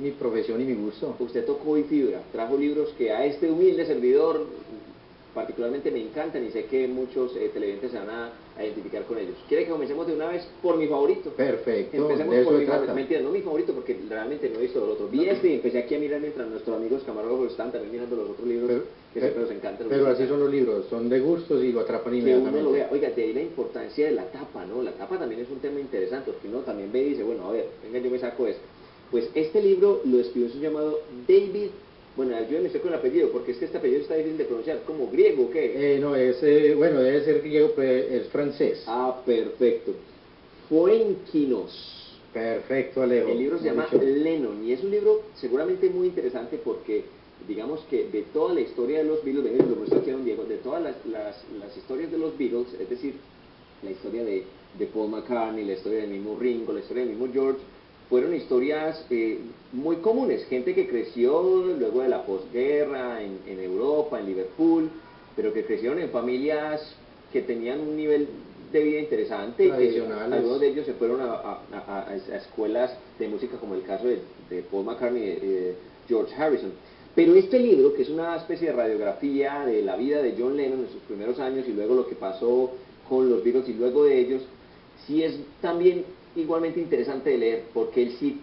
mi profesión y mi gusto. Usted tocó y fibra, trajo libros que a este humilde servidor particularmente me encantan y sé que muchos televidentes se van a identificar con ellos. ¿Quiere que comencemos de una vez por mi favorito? Perfecto, Empecemos de por eso mi se favorito. trata. Mentira, no mi favorito porque realmente no he visto el otro. Vi este y empecé aquí a mirar mientras nuestros amigos camarógrafos están también mirando los otros libros que siempre nos encantan. Pero así son los libros, son de gustos y lo atrapan Que uno lo inmediatamente. vea. Oiga, de ahí la importancia de la tapa, ¿no? La tapa también es un tema interesante, porque uno también ve y dice, bueno, a ver, venga, yo me saco esto. Pues este libro lo escribió un llamado David, bueno, yo me estoy con el apellido, porque es que este apellido está difícil de pronunciar, ¿como griego o qué? No, es, bueno, debe ser griego, pero es francés. Ah, perfecto. Fuenquinos. Perfecto, Alejo. El libro se Como llama dicho. Lennon y es un libro seguramente muy interesante porque digamos que de toda la historia de los Beatles, venga, lo muestro aquí a don Diego, de todas las historias de los Beatles, es decir, la historia de Paul McCartney, la historia del mismo Ringo, la historia del mismo George, fueron historias muy comunes, gente que creció luego de la posguerra en Europa, en Liverpool, pero que crecieron en familias que tenían un nivel de vida interesante y que algunos de ellos se fueron a escuelas de música como el caso de Paul McCartney y de George Harrison. Pero este libro, que es una especie de radiografía de la vida de John Lennon en sus primeros años y luego lo que pasó con los Beatles y luego de ellos, sí es también igualmente interesante de leer, porque él sí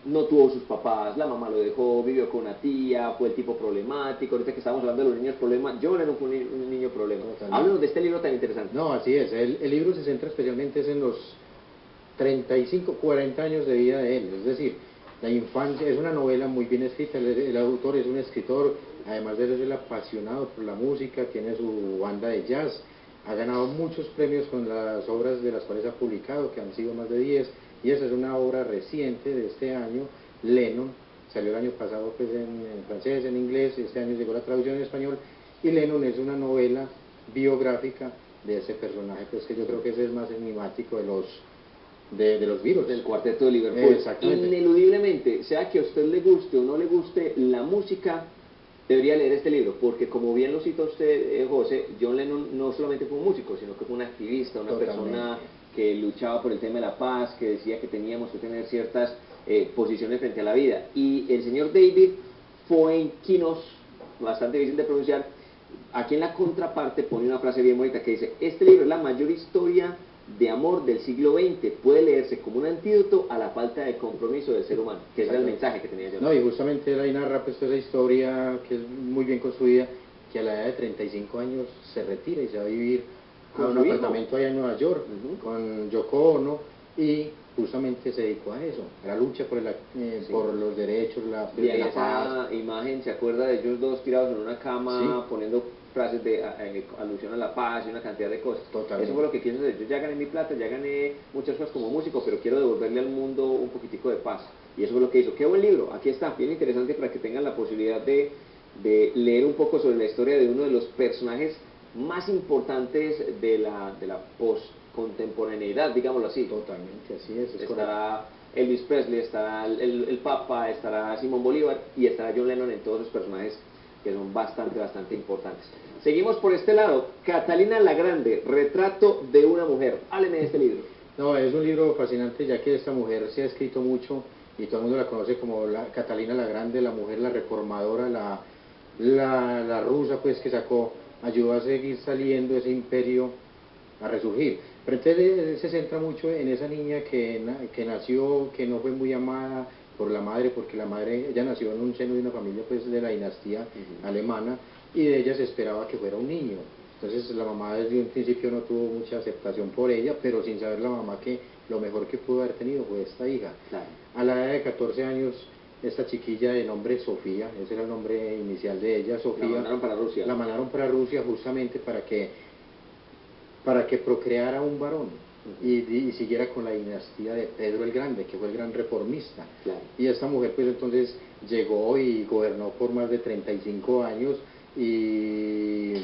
no tuvo sus papás, la mamá lo dejó, vivió con una tía, fue el tipo problemático, ahorita que estamos hablando de los niños problemas, John Lennon fue un niño problema. Háblanos de este libro tan interesante. No, así es, el libro se centra especialmente en los 35, 40 años de vida de él, es decir, la infancia, es una novela muy bien escrita, el autor es un escritor, además de eso es el apasionado por la música, tiene su banda de jazz, ha ganado muchos premios con las obras de las cuales ha publicado, que han sido más de 10, y esa es una obra reciente de este año, Lennon, salió el año pasado pues en francés, en inglés, este año llegó la traducción en español, y Lennon es una novela biográfica de ese personaje, pues que yo creo que ese es más enigmático de los Beatles. Del cuarteto de Liverpool. Exactamente. Ineludiblemente, sea que a usted le guste o no le guste la música, debería leer este libro, porque como bien lo cita usted, José, John Lennon no solamente fue un músico, sino que fue un activista, una persona que luchaba por el tema de la paz, que decía que teníamos que tener ciertas posiciones frente a la vida. Y el señor David Fuenquinos, bastante difícil de pronunciar, aquí en la contraparte pone una frase bien bonita que dice, este libro es la mayor historia de amor del siglo XX, puede leerse como un antídoto a la falta de compromiso del ser humano, que ese era el mensaje que tenía yo. No, y justamente él ahí narra pues esa historia que es muy bien construida, que a la edad de 35 años se retira y se va a vivir a un apartamento allá en Nueva York, con Yoko Ono, y justamente se dedicó a eso, a la lucha por, por los derechos, la paz. Esa imagen, ¿se acuerda de ellos dos tirados en una cama, poniendo frases de alusión a la paz y una cantidad de cosas? Totalmente. Eso fue lo que quiso hacer. Yo ya gané mi plata, ya gané muchas cosas como músico, pero quiero devolverle al mundo un poquitico de paz. Y eso fue lo que hizo. Qué buen libro, aquí está, bien interesante para que tengan la posibilidad de leer un poco sobre la historia de uno de los personajes más importantes de la post-contemporaneidad, digámoslo así. Totalmente, así es. Estará Elvis Presley, estará el Papa, estará Simón Bolívar y estará John Lennon en todos los personajes que son bastante importantes. Seguimos por este lado, Catalina la Grande, retrato de una mujer. Hábleme de este libro. No, es un libro fascinante ya que esta mujer se ha escrito mucho y todo el mundo la conoce como Catalina la Grande, la mujer, la reformadora, la rusa pues que sacó, ayudó a seguir saliendo ese imperio a resurgir. Pero entonces se centra mucho en esa niña que nació, que no fue muy amada por la madre, porque la madre, ella nació en un seno de una familia pues de la dinastía alemana, y de ella se esperaba que fuera un niño. Entonces la mamá desde un principio no tuvo mucha aceptación por ella, pero sin saber la mamá que lo mejor que pudo haber tenido fue esta hija. Claro. A la edad de 14 años, esta chiquilla de nombre Sofía, ese era el nombre inicial de ella, Sofía. La mandaron para Rusia. La mandaron para Rusia justamente para que procreara un varón y siguiera con la dinastía de Pedro el Grande, que fue el gran reformista. Claro. Y esta mujer pues entonces llegó y gobernó por más de 35 años y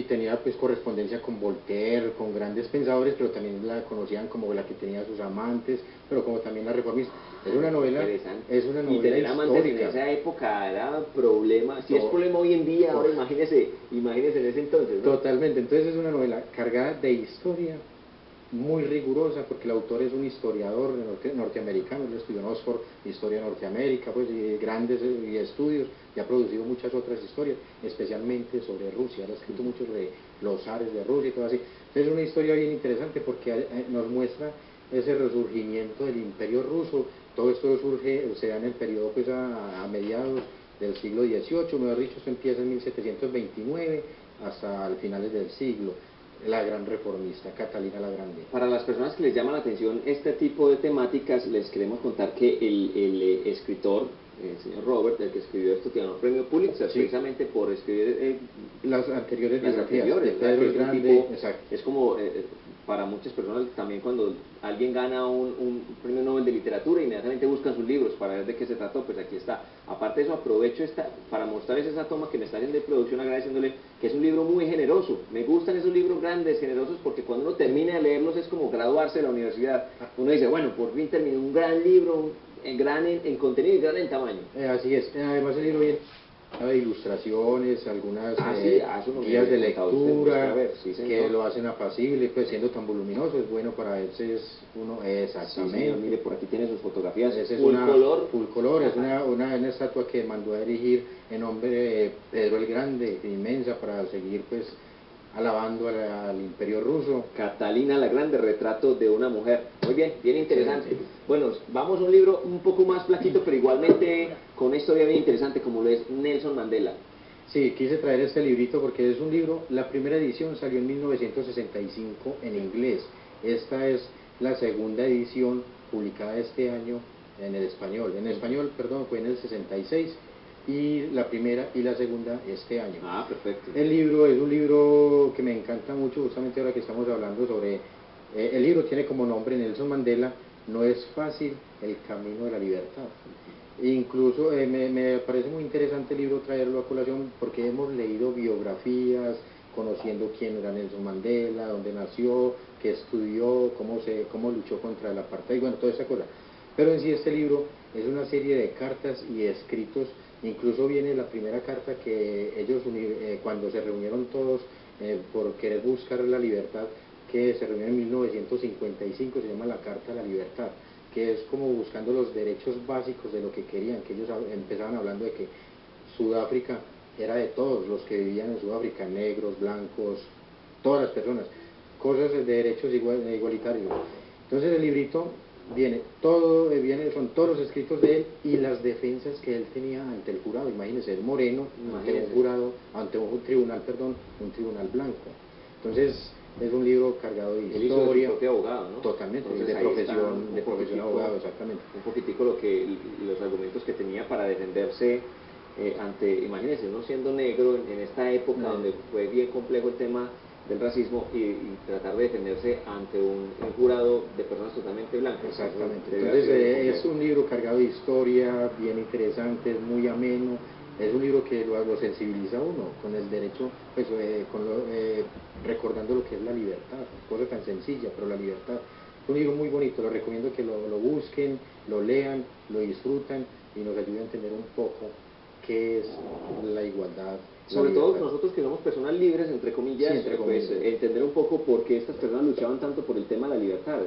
tenía pues correspondencia con Voltaire, con grandes pensadores, pero también la conocían como la que tenía sus amantes, pero como también la reformista. Es una novela, y tener amantes en esa época era problema, si es problema hoy en día, ahora imagínese en ese entonces, ¿no? Totalmente, entonces es una novela cargada de historia muy rigurosa, porque el autor es un historiador norteamericano, él estudió en Oxford, historia de Norteamérica, pues, y grandes estudios, y ha producido muchas otras historias, especialmente sobre Rusia, él ha escrito mucho sobre los zares de Rusia y todo así. Entonces es una historia bien interesante porque nos muestra ese resurgimiento del Imperio Ruso. Todo esto surge, se da en el periodo, pues, a mediados del siglo XVIII, mejor dicho, esto empieza en 1729 hasta finales del siglo. La gran reformista, Catalina la Grande. Para las personas que les llama la atención este tipo de temáticas, les queremos contar que el escritor, el señor Robert, el que escribió esto, tiene un premio Pulitzer, sí, precisamente por escribir las anteriores biografías de Pedro el Grande. Tipo, es como para muchas personas también, cuando alguien gana un premio Nobel de literatura, inmediatamente buscan sus libros para ver de qué se trató. Pues aquí está. Aparte de eso, aprovecho para mostrarles esa toma que me está haciendo de producción, agradeciéndole que es un libro muy generoso. Me gustan esos libros grandes, generosos, porque cuando uno termina de leerlos es como graduarse de la universidad. Uno dice, bueno, por fin terminé un gran libro, gran en contenido y gran en tamaño. Así es. Además el libro viene de ilustraciones, algunas guías de lectura, sí, que lo hacen apacible, pues siendo tan voluminoso es bueno para verse uno exactamente. Sí, señor, mire, por aquí tiene sus fotografías, es full color. Full color, es una estatua que mandó a erigir en nombre de Pedro el Grande, inmensa, para seguir, pues, alabando al Imperio Ruso. Catalina la Grande, retrato de una mujer. Muy bien, bien interesante. Sí. Bueno, vamos a un libro un poco más flaquito, pero igualmente con una historia bien interesante, como lo es Nelson Mandela. Sí, quise traer este librito porque es un libro, la primera edición salió en 1965 en inglés. Esta es la segunda edición publicada este año en el español. En español, perdón, fue en el 66. Y la primera y la segunda este año. Ah, perfecto. El libro es un libro que me encanta mucho, justamente ahora que estamos hablando sobre... el libro tiene como nombre Nelson Mandela, no es fácil el camino de la libertad. Incluso me parece muy interesante el libro traerlo a colación porque hemos leído biografías, conociendo quién era Nelson Mandela, dónde nació, qué estudió, cómo luchó contra el apartheid, bueno, toda esa cosa. Pero en sí este libro es una serie de cartas y escritos. Incluso viene la primera carta que ellos, cuando se reunieron todos por querer buscar la libertad, que se reunió en 1955, se llama la Carta de la Libertad, que es como buscando los derechos básicos de lo que querían, que ellos empezaban hablando de que Sudáfrica era de todos los que vivían en Sudáfrica, negros, blancos, todas las personas, cosas de derechos igualitarios. Entonces el librito son todos los escritos de él y las defensas que él tenía ante el jurado. Imagínense, el moreno ante un jurado, ante un tribunal blanco. Entonces es un libro cargado de historia. Él hizo de su propio abogado, ¿no? Totalmente, entonces, de profesión abogado, exactamente. Un poquitico los argumentos que tenía para defenderse ante, imagínense, uno siendo negro en esta época donde fue bien complejo el tema del racismo y tratar de defenderse ante un jurado de personas totalmente blancas. Exactamente. Entonces es un libro cargado de historia, bien interesante, es muy ameno. Es un libro que lo sensibiliza a uno con el derecho, pues, recordando lo que es la libertad, cosa tan sencilla, pero la libertad. Es un libro muy bonito, lo recomiendo que lo busquen, lo lean, lo disfrutan y nos ayude a entender un poco qué es la igualdad. Sobre todo nosotros que somos personas libres, entre comillas, sí, pues entender un poco por qué estas personas luchaban tanto por el tema de la libertad.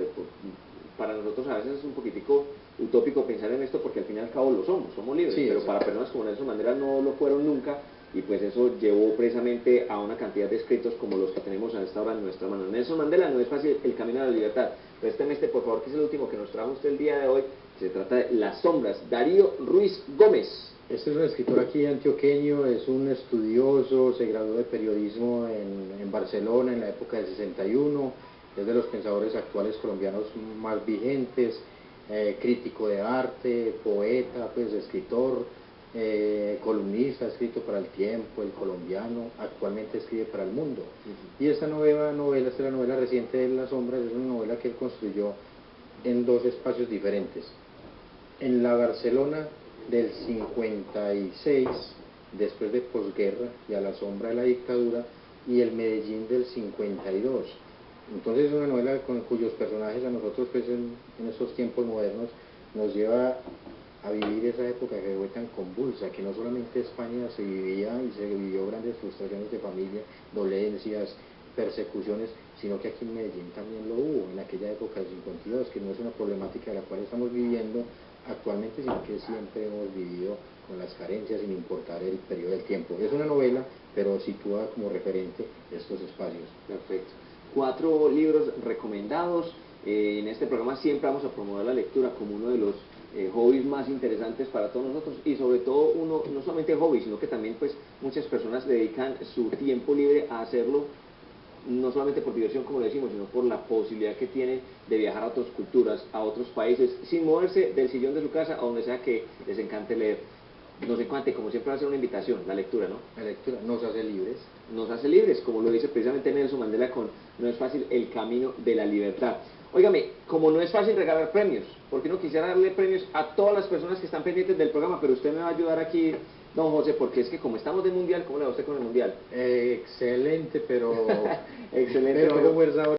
Para nosotros a veces es un poquitico utópico pensar en esto porque al fin y al cabo lo somos libres, sí, pero para personas como Nelson Mandela no lo fueron nunca, y pues eso llevó precisamente a una cantidad de escritos como los que tenemos a esta hora en nuestra mano. Nelson Mandela, no es fácil el camino a la libertad. Présteme por favor, que es el último que nos trajo usted el día de hoy. Se trata de Las sombras, Darío Ruiz Gómez. Este es un escritor aquí antioqueño, es un estudioso, se graduó de periodismo en Barcelona en la época del 61, es de los pensadores actuales colombianos más vigentes, crítico de arte, poeta, pues escritor, columnista, ha escrito para El Tiempo, El Colombiano, actualmente escribe para El Mundo. Y esta novela, esta es la novela reciente de Las sombras, es una novela que él construyó en dos espacios diferentes. En la Barcelona del 56, después de posguerra y a la sombra de la dictadura, y el Medellín del 52. Entonces es una novela con cuyos personajes a nosotros, pues, en estos tiempos modernos nos lleva a vivir esa época que fue tan convulsa, que no solamente España se vivió grandes frustraciones de familia, dolencias, persecuciones, sino que aquí en Medellín también lo hubo, en aquella época del 52, que no es una problemática de la cual estamos viviendo actualmente, sino que siempre hemos vivido con las carencias sin importar el periodo del tiempo. Es una novela, pero sitúa como referente estos espacios. Perfecto. 4 libros recomendados. En este programa siempre vamos a promover la lectura como uno de los hobbies más interesantes para todos nosotros, y sobre todo uno, no solamente hobby, sino que también pues muchas personas dedican su tiempo libre a hacerlo, no solamente por diversión como lo decimos, sino por la posibilidad que tienen de viajar a otras culturas, a otros países, sin moverse del sillón de su casa a donde sea que les encante leer. Nos encanta, y como siempre va a ser una invitación, la lectura, ¿no? La lectura nos hace libres. Nos hace libres, como lo dice precisamente Nelson Mandela con "No es fácil el camino de la libertad". Óigame, como no es fácil regalar premios, porque no quisiera darle premios a todas las personas que están pendientes del programa, pero usted me va a ayudar aquí, don José, porque es que como estamos de mundial, ¿cómo le va usted con el mundial? Excelente, pero Excelente, pero hago fuerza ahora.